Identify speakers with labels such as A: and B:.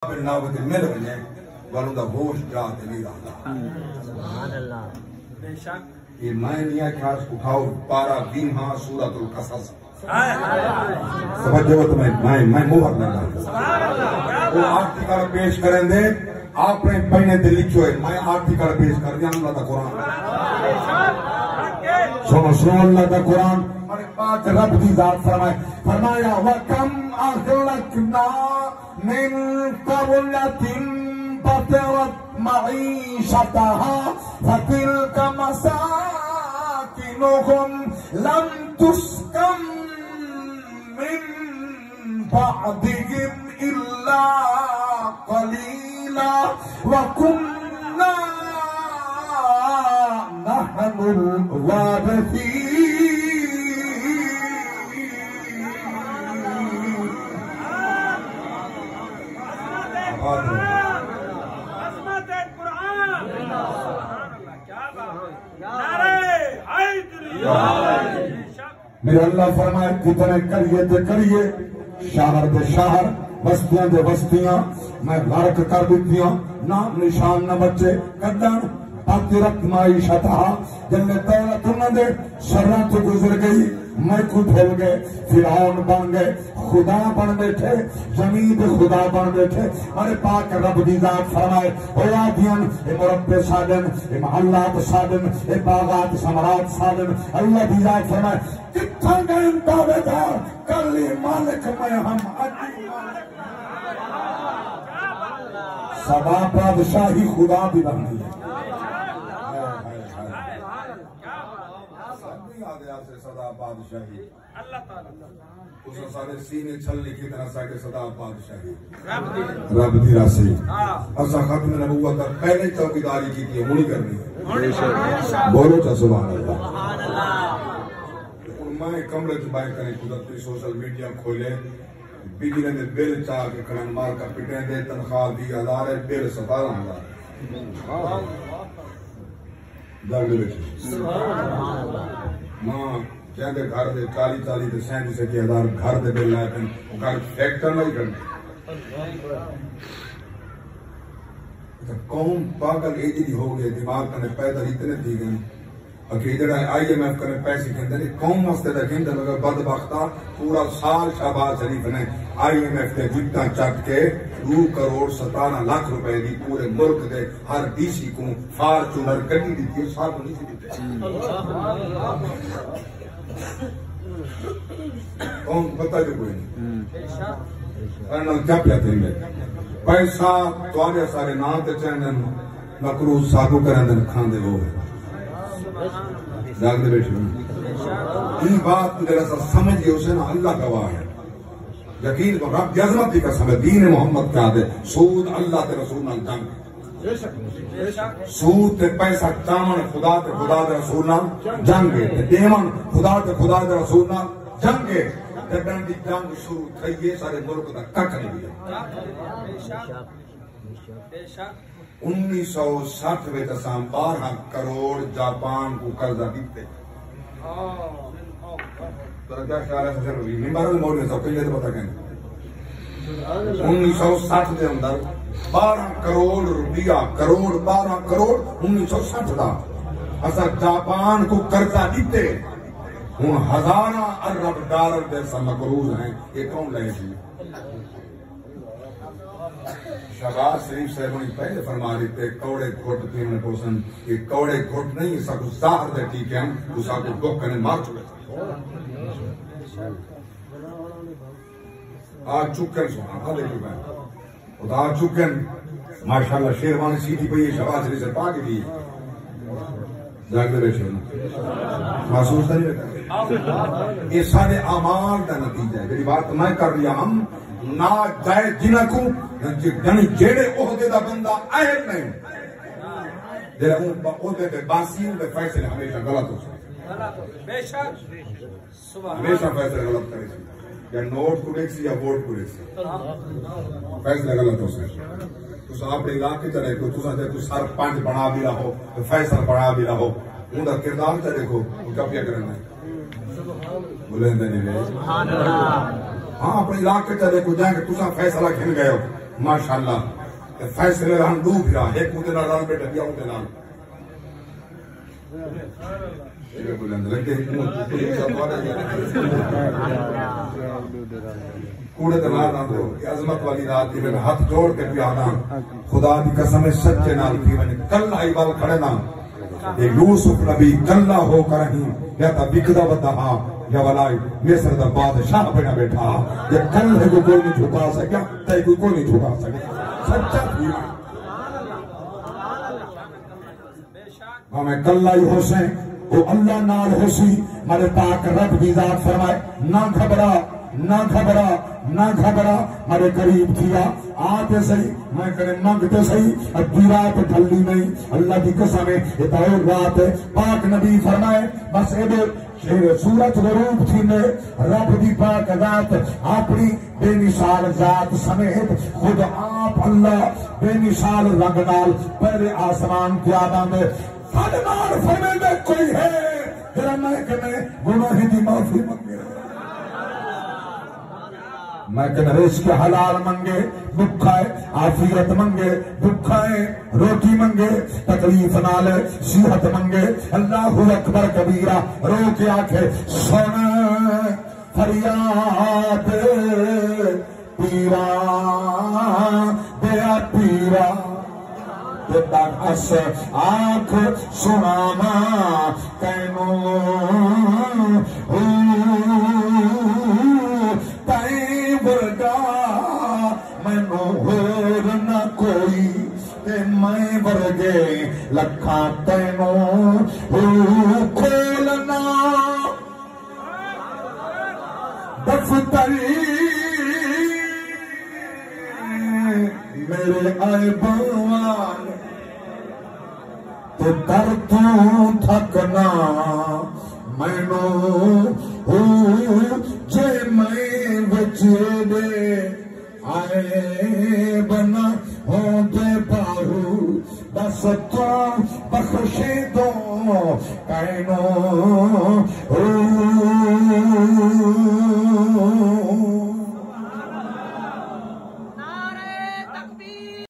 A: ناوت مل ونے والوں دا ہوش جا تے نہیں رہندا
B: سبحان اللہ
C: بے شک
A: یہ میں نہیں کیا اٹھاؤ پارا 20 سورۃ القصص سمجھو تو میں مہر لگا
C: سبحان اللہ
A: وہ آرٹیکل پیش کریں دے آپ نے پہنے تے لکھو ہے میں آرٹیکل پیش کر دیا اللہ دا قرآن سنو اللہ دا قرآن ہمارے پاک رب دی ذات فرمایا وَكَمْ أَهْلَكْنَا مِنْ قَرْيَةٍ بَطِرَتْ مَعِيشَتَهَا فَتِلْكَ مَسَاكِنُهُمْ لَمْ تُسْكَنْ مِنْ بَعْدِهِمْ إِلَّا قَلِيلًا وَكُنَّا نَحْنُ الْوَارِثِينَ
C: عظمت قرآن سبحان اللہ کیا بات نعرہ حیدری
A: میرے اللہ فرمائے کتنے کریے تے کریے شہر دے شہر بستیاں دے بستیاں میں غرق کر دیتیاں نام نشان نہ بچے کدن پاترت معیشتہا جنہیں دولت انہوں نے شرح تو گزر گئی میں کو بھول گئے فرعون بن گئے خدا بن بیٹھے زمین خدا بن بیٹھے ارے پاک رب دی ذات فرمائے اولادیاں اے مربع سادن اے محلات سادن اے باغات ثمرات سادن اللہ دی ذات فرمائے کتھا گئے دعوے دار کر لی مالک میں ہم سدا بادشاہی خدا بھی بنی ہے صدا بادشاہی
C: اللہ تعالیٰ
A: اس سارے سینے چھلنے کی طرح ساکے صدا بادشاہی
C: رب دی
A: رب دی راسی اسا ختم نبوت کا پہلے چوکیداری کی تھی ہونی کرنی ہے بولو چا سبحان اللہ میں کمرے چ باہر کریں قدرتی سوشل میڈیا کھولے بجلی دے بل چاہ کے کھڑن مار کا پٹیں دے تنخواہ 20,000 ہے بل 17,000 دل بیٹھے ماں کہتے گھر دے 40 دے 37,000 گھر دے بل لائے پہن گھر فیکٹر نہیں کرنے قوم پاگل ایجی ہو گئے دماغ کنے پیدل اتنے دی گئے اکی جڑا IMF کرنے پیسے کہندے نے قوم واسطے دا کہندے لگا بدبختہ پورا سال شہباز شریف نے IMF تے جٹاں چٹ کے 2 کروڑ 17 لاکھ روپے دی پورے ملک دے ہر DC کو فارچونر گڈی دتی سال کو نہیں سی دتے قوم پتہ جو کوئی نہیں انا کیا پیا تے پیسہ تواڈے سارے نام تے چندن مکروہ سادو کرندن کھاندے ہو جاگ دے بیٹھے یہ بات میرا سر سمجھئے اسے نا اللہ گواہ ہے یقین کو رب کی عظمت کی قسم ہے دین محمد کیا دے سود اللہ تے رسول نال جنگ سود تے پیسہ چامن خدا تے رسول نال جنگ تے دیمن خدا تے رسول نال جنگ جدن دی جنگ شروع تھئیے سارے ملک دا کٹ نہیں گیا 1960 میں تسام 12 کروڑ جاپان کو قرضہ دیتے تو کیا خیال ہے سجن روی ممبر میں مولی صاحب کئی لیتے پتا کہیں 1960 دے اندر 12 کروڑ روپیہ 12 کروڑ 1960 دا ایسا جاپان کو قرضہ دیتے ہوں ہزارہ ارب ڈالر جیسا مقروض ہیں یہ کون لے گی شہباز شریف صاحب نے پہلے فرما دیتے کوڑے گھٹ پینے پوسن یہ کوڑے گھٹ نہیں سکو ظاہر دے ٹھیک ہے تو ساکو گوک کرنے مار چکے آج چکن سونا آدھے کی بات خدا آج چکن ماشاءاللہ شیروانی سیٹھی پہ یہ شہباز شریف سے پاکی دی جاگ دے بیٹھے محسوس نہیں رہتا یہ سارے اعمال کا نتیجہ ہے میری بات میں کر رہا ہم نا جائے جنہ کو یعنی جیڑے عہدے دا بندہ اہل نہیں جیڑے عہدے دے باسیوں دے فیصلے ہمیشہ غلط ہو سکتے
C: بے شک
A: ہمیشہ فیصلے غلط کرے سی یا نوٹ کو دیکھ سی یا ووٹ کو دیکھ سی فیصلے غلط ہو سکتے تو آپ علاقے چلے کو تو سر پانچ بنا بھی رہو فیصل بنا بھی رہو ان کا کردار چلے کو کیا کیا کرنا ہے بولیں دے نہیں رہے ہاں اپنے علاقے چلے کو جائیں کہ تسا فیصلہ کھن گئے ہو ماشاءاللہ فیصلے ران ڈوب رہا ایک مجھے نہ ران بیٹھا گیا مجھے نام کوڑے دمار نہ دو عظمت والی رات کی میں ہاتھ جوڑ کے بھی آنا خدا دی قسم سچے نال کی میں کل آئی بال کھڑے نا یوسف نبی کلا ہو کر ہی یا تا بکدا بدہا یا ولائی مصر دا بادشاہ بنا بیٹھا یا کل ہے کوئی نہیں جھکا سکیا تے کوئی نہیں جھکا سکیا سچا تھی ہمیں کلا ہی حسین وہ اللہ نال حسی ہمارے پاک رب بھی ذات فرمائے نہ گھبرا نہ گھبرا نہ گھبرا ہمارے قریب کیا آتے صحیح میں کرے منگتے صحیح ادھی رات ڈھلی نہیں اللہ کی قسم ہے اتاؤ رات ہے پاک نبی فرمائے بس ایڈے سورج غروب تھی میں رب دی پاک ذات اپنی بے مثال ذات سمیت خود آپ اللہ بے مثال رنگ نال پہلے آسمان کی آدم میں فادمار فرمے میں کوئی ہے جرا میں کہ میں گناہی دی معافی منگے میں کہ رزق کے حلال منگے دکھائے عافیت منگے دکھائے روٹی منگے تکلیف نالے صحت منگے اللہ اکبر کبیرہ رو کے آنکھیں سن فریاد پیرا دیا پیرا اس آنکھ سنانا کینوں تائیں برگا مینوں ہور نہ کوئی تے میں برگے لکھاں تینوں کھولنا دفتر میرے آئے بوان تو در تو تھکنا مینوں